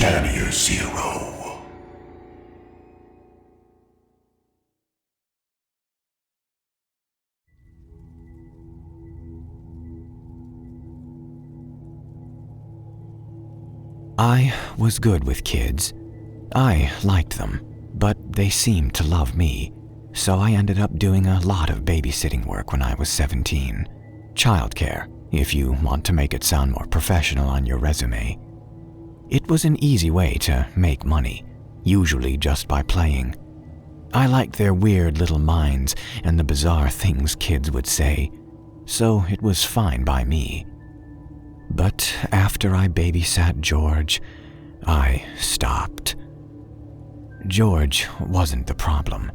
Stanier0. I was good with kids. I liked them, but they seemed to love me, so I ended up doing a lot of babysitting work when I was 17. Childcare, if you want to make it sound more professional on your resume. It was an easy way to make money, usually just by playing. I liked their weird little minds and the bizarre things kids would say, so it was fine by me. But after I babysat George, I stopped. George wasn't the problem.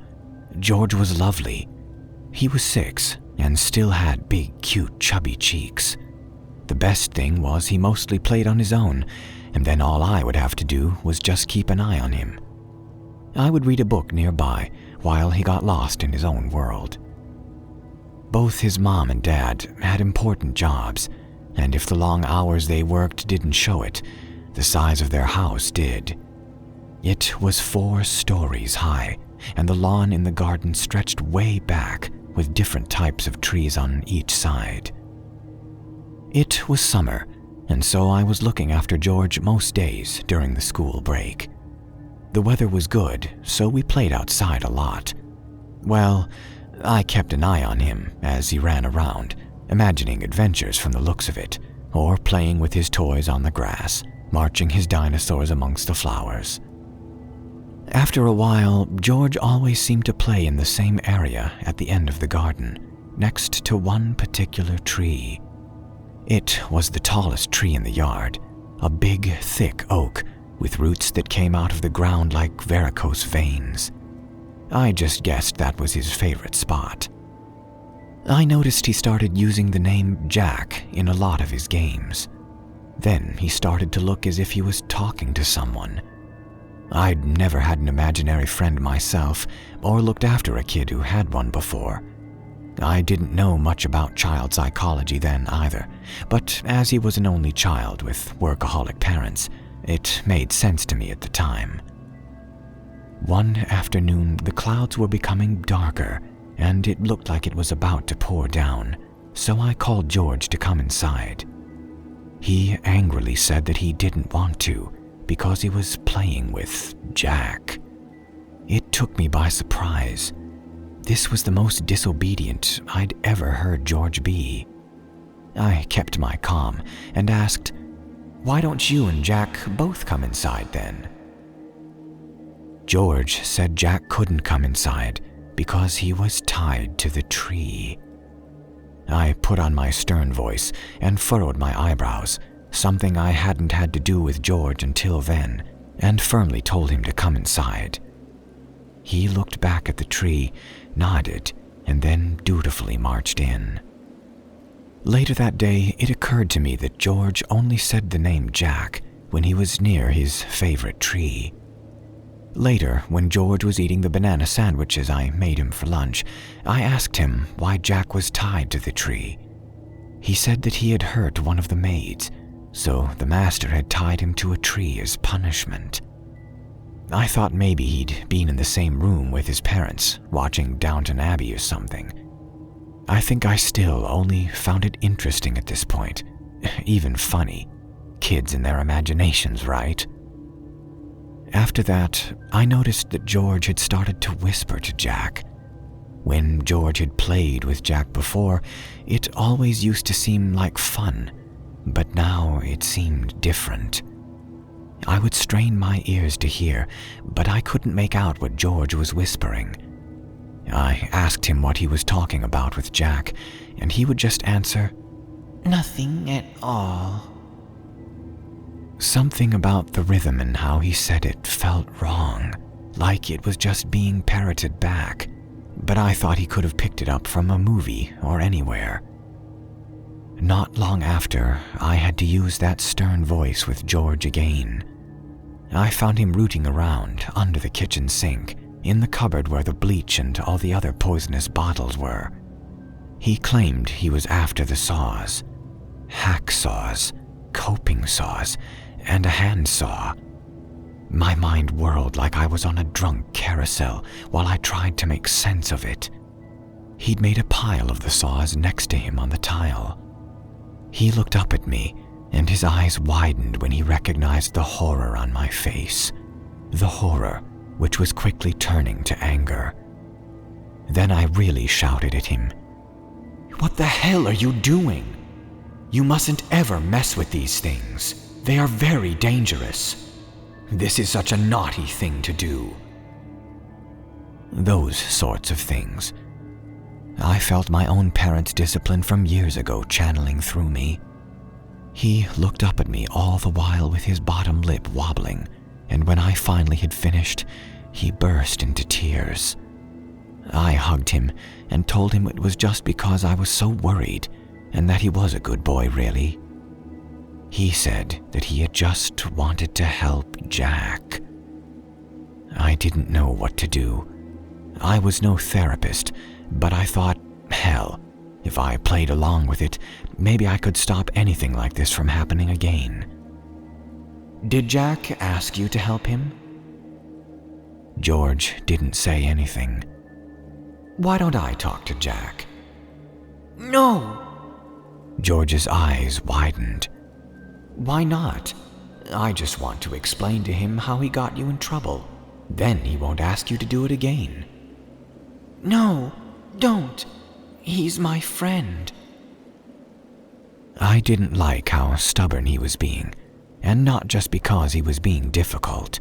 George was lovely. He was 6 and still had big, cute, chubby cheeks. The best thing was he mostly played on his own, and then all I would have to do was just keep an eye on him. I would read a book nearby while he got lost in his own world. Both his mom and dad had important jobs, and if the long hours they worked didn't show it, the size of their house did. It was 4 stories high, and the lawn in the garden stretched way back with different types of trees on each side. It was summer, and so I was looking after George most days during the school break. The weather was good, so we played outside a lot. Well, I kept an eye on him as he ran around, imagining adventures from the looks of it, or playing with his toys on the grass, marching his dinosaurs amongst the flowers. After a while, George always seemed to play in the same area at the end of the garden, next to one particular tree. It was the tallest tree in the yard, a big, thick oak with roots that came out of the ground like varicose veins. I just guessed that was his favorite spot. I noticed he started using the name Jack in a lot of his games. Then he started to look as if he was talking to someone. I'd never had an imaginary friend myself, or looked after a kid who had one before. I didn't know much about child psychology then either, but as he was an only child with workaholic parents, it made sense to me at the time. One afternoon, the clouds were becoming darker, and it looked like it was about to pour down, so I called George to come inside. He angrily said that he didn't want to, because he was playing with Jack. It took me by surprise. This was the most disobedient I'd ever heard George be. I kept my calm and asked, "Why don't you and Jack both come inside then?" George said Jack couldn't come inside because he was tied to the tree. I put on my stern voice and furrowed my eyebrows, something I hadn't had to do with George until then, and firmly told him to come inside. He looked back at the tree, nodded, and then dutifully marched in. Later that day, it occurred to me that George only said the name Jack when he was near his favorite tree. Later, when George was eating the banana sandwiches I made him for lunch, I asked him why Jack was tied to the tree. He said that he had hurt one of the maids, so the master had tied him to a tree as punishment. I thought maybe he'd been in the same room with his parents, watching Downton Abbey or something. I think I still only found it interesting at this point, even funny. Kids and their imaginations, right? After that, I noticed that George had started to whisper to Jack. When George had played with Jack before, it always used to seem like fun, but now it seemed different. I would strain my ears to hear, but I couldn't make out what George was whispering. I asked him what he was talking about with Jack, and he would just answer, "Nothing at all." Something about the rhythm and how he said it felt wrong, like it was just being parroted back, but I thought he could have picked it up from a movie or anywhere. Not long after, I had to use that stern voice with George again. I found him rooting around under the kitchen sink, in the cupboard where the bleach and all the other poisonous bottles were. He claimed he was after the saws. Hacksaws, coping saws, and a handsaw. My mind whirled like I was on a drunk carousel while I tried to make sense of it. He'd made a pile of the saws next to him on the tile. He looked up at me, and his eyes widened when he recognized the horror on my face. The horror, which was quickly turning to anger. Then I really shouted at him. "What the hell are you doing? You mustn't ever mess with these things. They are very dangerous. This is such a naughty thing to do." Those sorts of things. I felt my own parents' discipline from years ago channeling through me. He looked up at me all the while with his bottom lip wobbling, and when I finally had finished, he burst into tears. I hugged him and told him it was just because I was so worried, and that he was a good boy, really. He said that he had just wanted to help Jack. I didn't know what to do. I was no therapist, but I thought, hell, if I played along with it, maybe I could stop anything like this from happening again. "Did Jack ask you to help him?" George didn't say anything. "Why don't I talk to Jack?" "No!" George's eyes widened. "Why not? I just want to explain to him how he got you in trouble. Then he won't ask you to do it again." "No, don't. He's my friend." I didn't like how stubborn he was being, and not just because he was being difficult.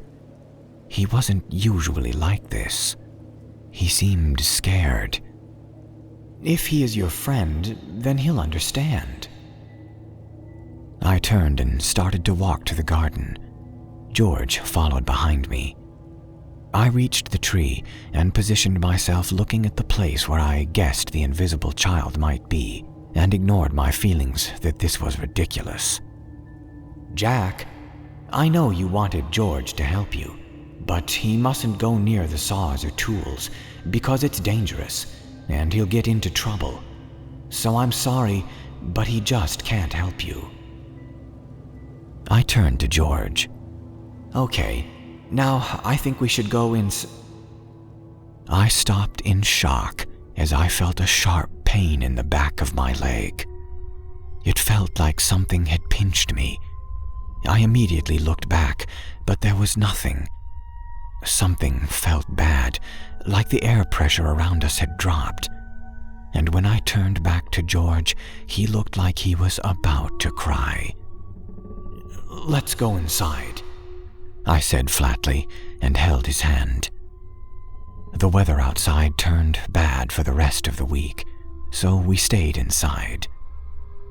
He wasn't usually like this. He seemed scared. "If he is your friend, then he'll understand." I turned and started to walk to the garden. George followed behind me. I reached the tree and positioned myself looking at the place where I guessed the invisible child might be, and ignored my feelings that this was ridiculous. "Jack, I know you wanted George to help you, but he mustn't go near the saws or tools because it's dangerous and he'll get into trouble. So I'm sorry, but he just can't help you." I turned to George. "Okay, now I think we should go in." I stopped in shock as I felt a sharp pain in the back of my leg. It felt like something had pinched me. I immediately looked back, but there was nothing. Something felt bad, like the air pressure around us had dropped. And when I turned back to George, he looked like he was about to cry. "Let's go inside," I said flatly, and held his hand. The weather outside turned bad for the rest of the week, so we stayed inside.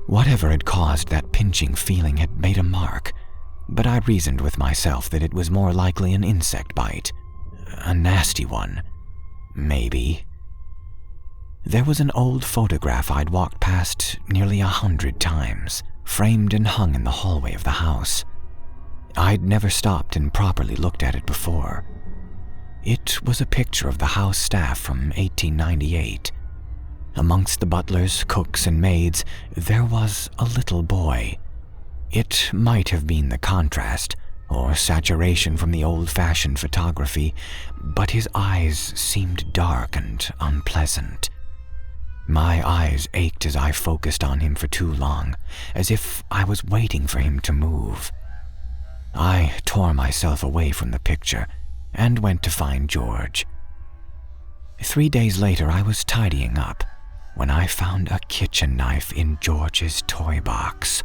Whatever had caused that pinching feeling had made a mark, but I reasoned with myself that it was more likely an insect bite. A nasty one. Maybe. There was an old photograph I'd walked past nearly 100 times, framed and hung in the hallway of the house. I'd never stopped and properly looked at it before. It was a picture of the house staff from 1898. Amongst the butlers, cooks, and maids, there was a little boy. It might have been the contrast, or saturation from the old-fashioned photography, but his eyes seemed dark and unpleasant. My eyes ached as I focused on him for too long, as if I was waiting for him to move. I tore myself away from the picture and went to find George. 3 days later, I was tidying up when I found a kitchen knife in George's toy box.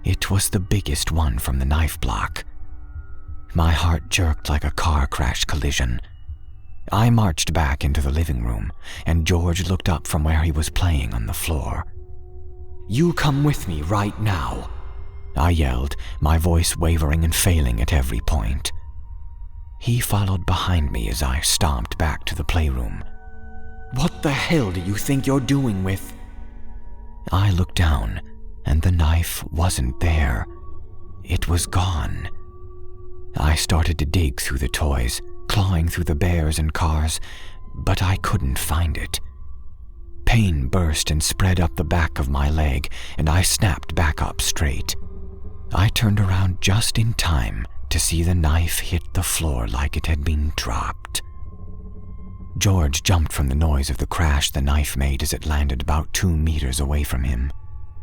It was the biggest one from the knife block. My heart jerked like a car crash collision. I marched back into the living room, and George looked up from where he was playing on the floor. "You come with me right now," I yelled, my voice wavering and failing at every point. He followed behind me as I stomped back to the playroom. "What the hell do you think you're doing with—" I looked down, and the knife wasn't there. It was gone. I started to dig through the toys, clawing through the bears and cars, but I couldn't find it. Pain burst and spread up the back of my leg, and I snapped back up straight. I turned around just in time to see the knife hit the floor like it had been dropped. George jumped from the noise of the crash the knife made as it landed about 2 meters away from him,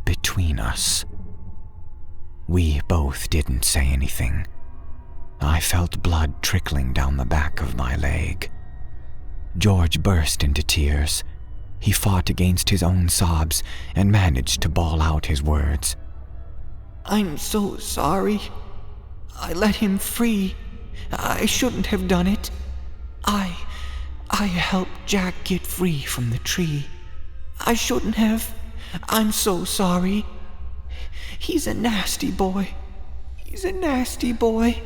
between us. We both didn't say anything. I felt blood trickling down the back of my leg. George burst into tears. He fought against his own sobs and managed to bawl out his words. "I'm so sorry. I let him free. I shouldn't have done it. I helped Jack get free from the tree. I shouldn't have. I'm so sorry. He's a nasty boy. He's a nasty boy.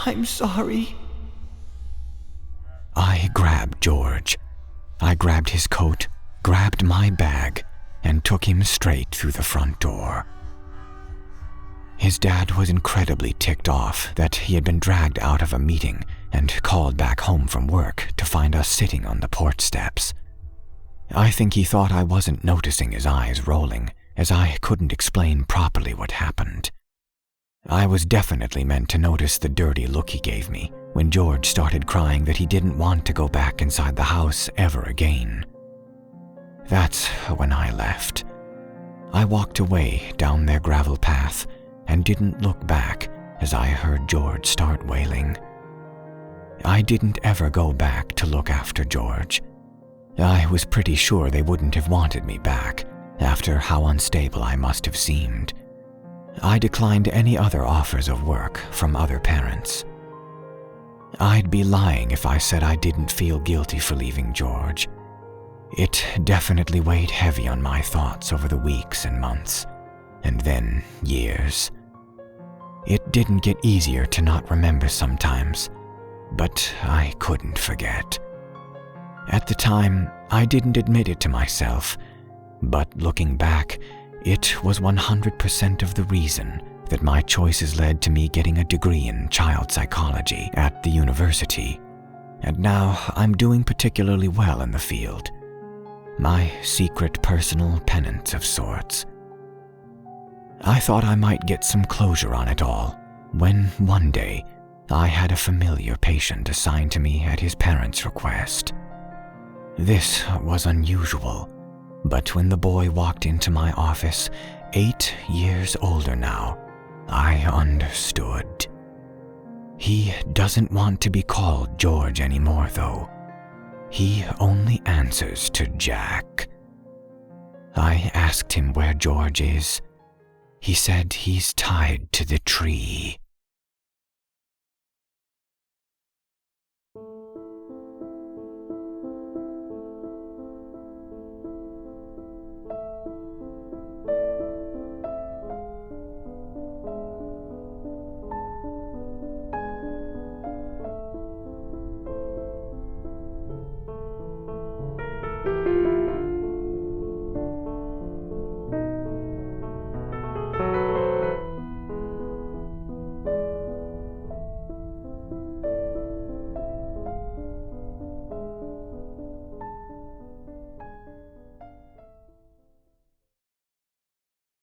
I'm sorry." I grabbed George. I grabbed his coat, grabbed my bag, and took him straight through the front door. His dad was incredibly ticked off that he had been dragged out of a meeting and called back home from work to find us sitting on the porch steps. I think he thought I wasn't noticing his eyes rolling, as I couldn't explain properly what happened. I was definitely meant to notice the dirty look he gave me when George started crying that he didn't want to go back inside the house ever again. That's when I left. I walked away down their gravel path and didn't look back as I heard George start wailing. I didn't ever go back to look after George. I was pretty sure they wouldn't have wanted me back after how unstable I must have seemed. I declined any other offers of work from other parents. I'd be lying if I said I didn't feel guilty for leaving George. It definitely weighed heavy on my thoughts over the weeks and months, and then years. It didn't get easier to not remember sometimes, but I couldn't forget. At the time, I didn't admit it to myself, but looking back, it was 100% of the reason that my choices led to me getting a degree in child psychology at the university, and now I'm doing particularly well in the field. My secret personal penance of sorts. I thought I might get some closure on it all, when one day I had a familiar patient assigned to me at his parents' request. This was unusual, but when the boy walked into my office, 8 years older now, I understood. He doesn't want to be called George anymore, though. He only answers to Jack. I asked him where George is. He said he's tied to the tree.